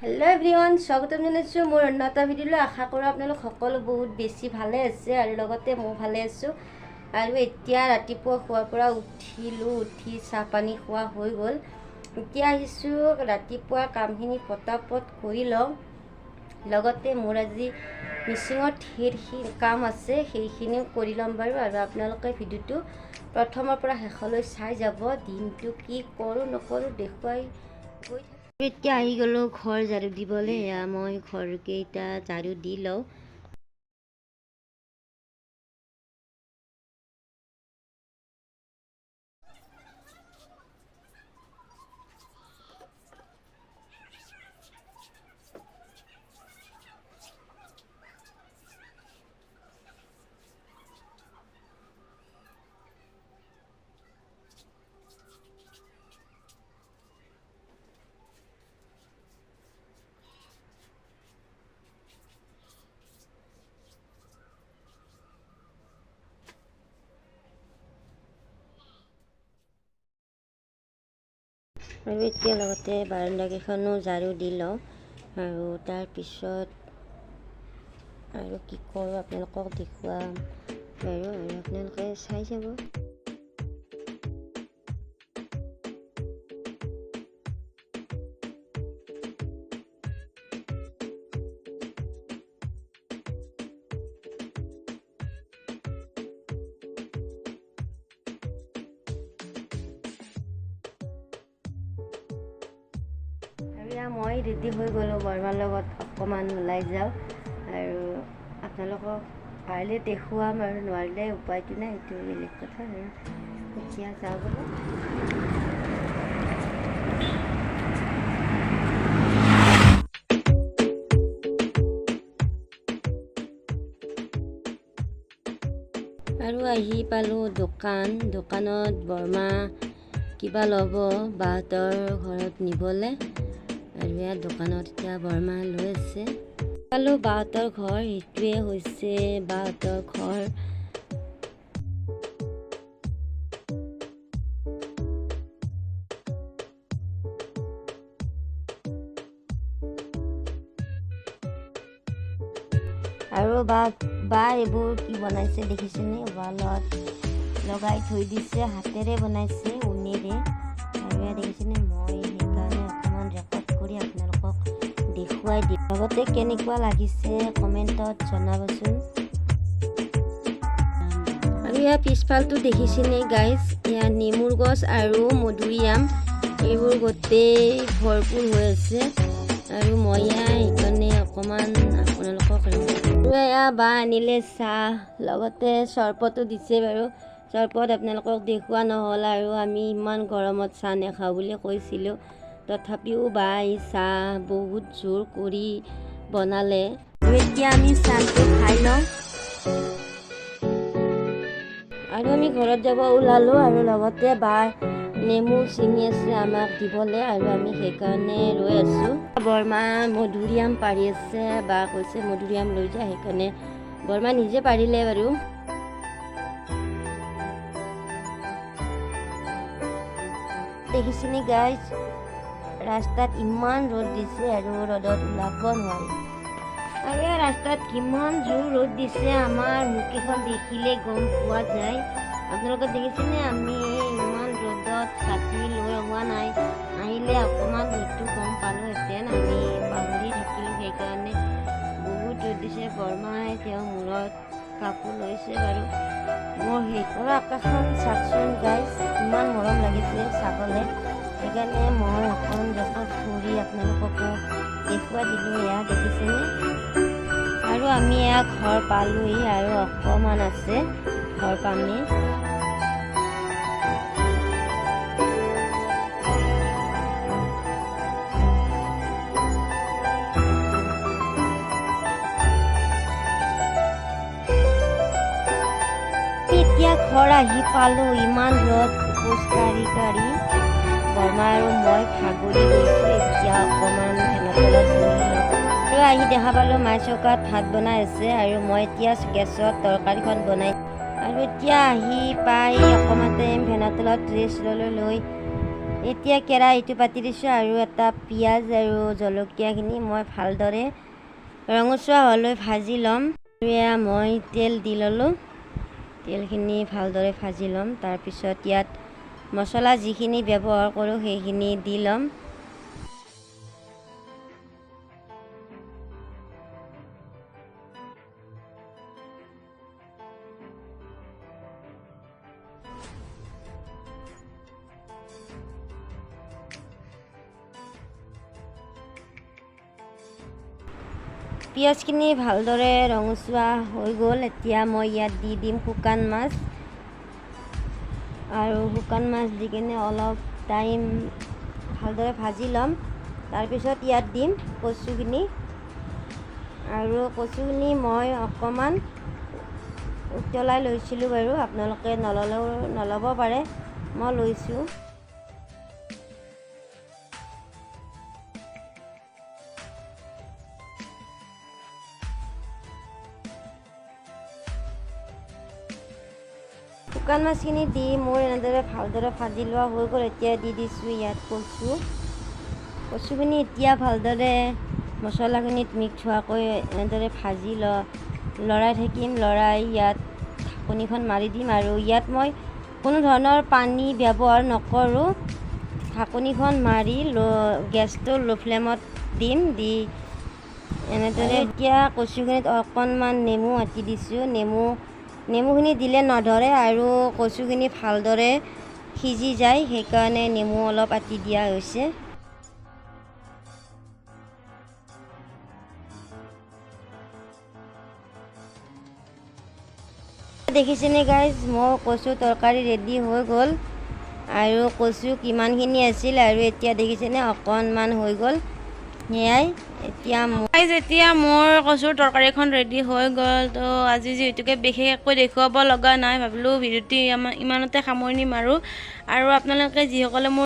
Hello everyone स्वागतम जनाइছোঁ মোৰ অন্য এটা ভিডিঅ'লৈ আশা কৰোঁ আপোনালোক সকলো বহুত বেছি ভালে আছে আৰু লগতে মই ভালে আছোঁ আৰু এতিয়া ৰাতিপুৱা খোৱাৰ পৰা উঠি চাহ পানী খোৱা হৈ গ'ল এতিয়া আহিছোঁ ৰাতিপুৱা কামখিনি পটাপট কৰি লওঁ লগতে মোৰ আজি মিচিঙত ঢেৰ কাম আছে সেইখিনিও কৰি ল'ম বাৰু আৰু আপোনালোকে ভিডিঅ'টো প্ৰথমৰ পৰা শেষলৈ চাই যাব দিনটো কি কৰোঁ নকৰোঁ দেখুৱাই গৈ এতিয়া আহি গ'লো ঘৰ ঝাৰু দিবলৈ এয়া মই ঘৰকেইটা ঝাৰু দি লওঁ আৰু এতিয়া লগতে বাৰাণ্ডাকেইখনো ঝাৰু দি লওঁ আৰু তাৰপিছত আৰু কি কৰোঁ আপোনালোকক দেখুৱাম বাৰু আৰু আপোনালোকে চাই যাব মই ৰেডি হৈ গ'লোঁ বৰমাৰ লগত অকণমান ওলাই যাওঁ আৰু আপোনালোকক পাৰিলে দেখুৱাম আৰু নোৱাৰিলে উপায়টো নাই এইটো বেলেগ কথা আৰু এতিয়া যাওঁ বোলো আৰু আহি পালোঁ দোকানত বৰমা কিবা ল'ব বাহঁতৰ ঘৰত নিবলৈ আৰু ইয়াত দোকানত এতিয়া বৰমা লৈ আছে পালোঁ বাহঁতৰ ঘৰ এইটোৱে হৈছে বাহঁতৰ ঘৰ আৰু বা এইবোৰ কি বনাইছে দেখিছেনে ৱালত লগাই থৈ দিছে হাতেৰে বনাইছে ঊণেৰে আৰু ইয়াত দেখিছেনে মই সেইকাৰণে অকণমান ৰেকৰ্ড কৰি আপোনালোকক দেখুৱাই দিম লগতে কেনেকুৱা লাগিছে কমেণ্টত জনাবচোন আৰু ইয়াৰ পিছফালটো দেখিছেনে গাইজ ইয়াত নেমুৰ গছ আৰু মধুৰিআম এইবোৰ গোটেই ভৰপূৰ হৈ আছে আৰু মই সেইকাৰণে অকণমান আপোনালোকক এয়া বা আনিলে চাহ লগতে চৰবতো দিছে বাৰু চৰবত আপোনালোকক দেখুওৱা নহ'ল আৰু আমি ইমান গৰমত চাহ নাখাওঁ বুলি কৈছিলোঁ তথাপিও বা এই চাহ বহুত জোৰ কৰি বনালে এতিয়া আমি চাহটো খাই লওঁ আৰু আমি ঘৰত যাব ওলালোঁ আৰু লগতে বা নেমু ছিঙি আছে আমাক দিবলৈ আৰু আমি সেইকাৰণে ৰৈ আছোঁ বৰমা মধুৰিআম পাৰি আছে বা কৈছে মধুৰিআম লৈ যায় সেইকাৰণে বৰমা নিজে পাৰিলে বাৰু দেখিছেনে গাইজ ৰাস্তাত ইমান ৰ'দ দিছে আৰু ৰ'দত ওলাব নোৱাৰি আৰু ৰাস্তাত কিমান জোৰ ৰ'দ দিছে আমাৰ মুখকেইখন দেখিলে গম পোৱা যায় আপোনালোকে দেখিছেনে আমি ইমান ৰ'দত ছাতি লৈ অহা নাই আহিলে অকণমান ৰ'দটো গম পালোঁহেঁতেন আমি পাহৰি থাকিলোঁ সেইকাৰণে বহুত ৰ'দ দিছে বৰমাই তেওঁ মূৰত কাপোৰ লৈছে বাৰু মোৰ সেইখন আকাশখন চাওকচোন গাইজ ইমান মৰম লাগিছে চাবলৈ সেইকাৰণে মই অকণ ৰেকৰ্ড কৰি আপোনালোককো দেখুৱাই দিলোঁ এয়া দেখিছেনে আৰু আমি এয়া ঘৰ পালোঁহি আৰু অকণমান আছে ঘৰ পামেই এতিয়া ঘৰ আহি পালোঁ ইমান ৰ'দ খোজ কাঢ়ি বৰমা আৰু মই ভাগৰি গৈছোঁ এতিয়া অকণমান ফেনৰ তলত বহি লওঁ আৰু আহি দেখা পালোঁ মায়ে চৌকাত ভাত বনাই আছে আৰু মই এতিয়া গেছত তৰকাৰীখন বনাই আৰু এতিয়া আহি পাই অকণমান টাইম ফেনৰ তলত ৰেষ্ট লৈ এতিয়া কেৰাহীটো পাতি দিছোঁ আৰু এটা পিঁয়াজ আৰু জলকীয়াখিনি মই ভালদৰে ৰঙচুৱা হ'লৈ ভাজি ল'ম। এয়া মই তেল দি ল'লোঁ। তেলখিনি ভালদৰে ভাজি ল'ম। তাৰপিছত ইয়াত মছলা যিখিনি ব্যৱহাৰ কৰোঁ সেইখিনি দি ল'ম। পিঁয়াজখিনি ভালদৰে ৰঙচুৱা হৈ গ'ল। এতিয়া মই ইয়াত দি দিম শুকান মাছ, আৰু শুকান মাছ দি কিনে অলপ টাইম ভালদৰে ভাজি ল'ম। তাৰপিছত ইয়াত দিম কচুখিনি, আৰু কচুখিনি মই অকণমান উতলাই লৈছিলোঁ বাৰু, আপোনালোকে নল'ব পাৰে, মই লৈছোঁ। শুকান মাছখিনি দি মোৰ এনেদৰে ভালদৰে ভাজি লোৱা হৈ গ'ল। এতিয়া দি দিছোঁ ইয়াত কচুখিনি এতিয়া ভালদৰে মছলাখিনিত মিক্স হোৱাকৈ এনেদৰে ভাজি লৰাই থাকিম। লৰাই ইয়াত ঢাকনিখন মাৰি দিম, আৰু ইয়াত মই কোনো ধৰণৰ পানী ব্যৱহাৰ নকৰোঁ। ঢাকনিখন মাৰি গেছটো ল' ফ্লেমত দিম। দি এনেদৰে এতিয়া কচুখিনিত অকণমান নেমু আটি দিছোঁ। নেমুখিনি দিলে নধৰে আৰু কচুখিনি ভালদৰে সিজি যায়, সেইকাৰণে নেমু অলপ আটি দিয়া হৈছে। দেখিছেনে গাইজ, মোৰ কচু তৰকাৰী ৰেডি হৈ গ'ল। আৰু কচু কিমানখিনি আছিল, আৰু এতিয়া দেখিছেনে অকণমান হৈ গ'ল। সেয়াই এতিয়া মোৰ কচুৰ তৰকাৰীখন ৰেডি হৈ গ'ল। তো আজি যিহেতুকে বিশেষ একো দেখুৱাব লগা নাই, ভাবিলোঁ ভিডিঅ'টি ইমানতে সামৰণি মাৰোঁ। আৰু আপোনালোকে যিসকলে মোৰ